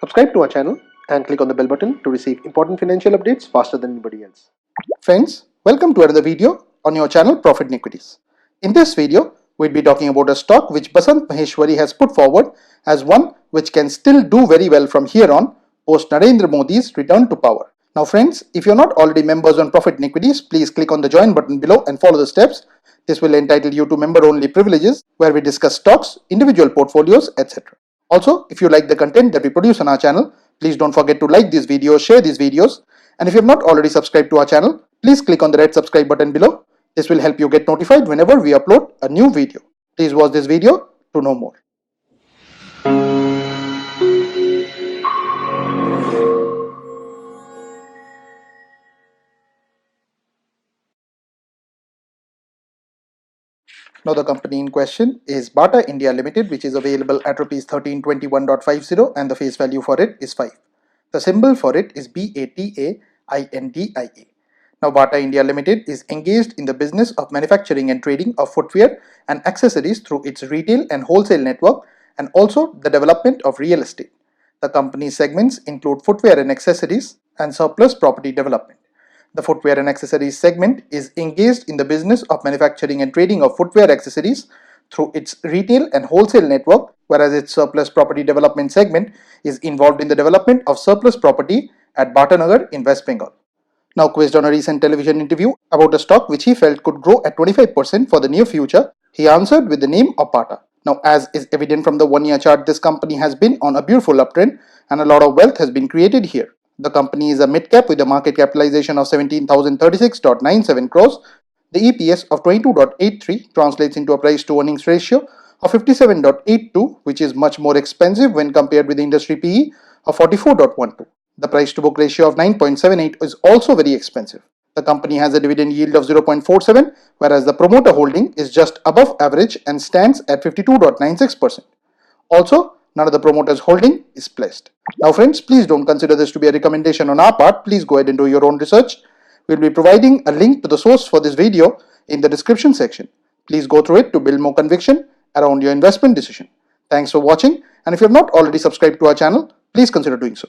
Subscribe to our channel and click on the bell button to receive important financial updates faster than anybody else. Friends, welcome to another video on your channel Profit and Equities. In this video, we'll be talking about a stock which Basant Maheshwari has put forward as one which can still do very well from here on post Narendra Modi's return to power. Now friends, if you're not already members on Profit and Equities, please click on the join button below and follow the steps. This will entitle you to member-only privileges where we discuss stocks, individual portfolios, etc. Also, if you like the content that we produce on our channel, please don't forget to like these videos, share these videos, and if you have not already subscribed to our channel, please click on the red subscribe button below. This will help you get notified whenever we upload a new video. Please watch this video to know more. Now the company in question is Bata India Limited, which is available at Rs 1321.50 and the face value for it is 5. The symbol for it is BATAINDIA. Now Bata India Limited is engaged in the business of manufacturing and trading of footwear and accessories through its retail and wholesale network and also the development of real estate. The company's segments include footwear and accessories and surplus property development. The footwear and accessories segment is engaged in the business of manufacturing and trading of footwear accessories through its retail and wholesale network, whereas its surplus property development segment is involved in the development of surplus property at Bhatanagar in West Bengal. Now, quizzed on a recent television interview about a stock which he felt could grow at 25% for the near future, he answered with the name of Bata. Now, as is evident from the one-year chart, this company has been on a beautiful uptrend and a lot of wealth has been created here. The company is a mid-cap with a market capitalization of 17,036.97 crores. The EPS of 22.83 translates into a price to earnings ratio of 57.82, which is much more expensive when compared with the industry PE of 44.12. The price to book ratio of 9.78 is also very expensive. The company has a dividend yield of 0.47, whereas the promoter holding is just above average and stands at 52.96%. Also, none of the promoters holding is pledged. Now friends, please don't consider this to be a recommendation on our part. Please go ahead and do your own research. We'll be providing a link to the source for this video in the description section. Please go through it to build more conviction around your investment decision. Thanks for watching, and if you have not already subscribed to our channel, please consider doing so.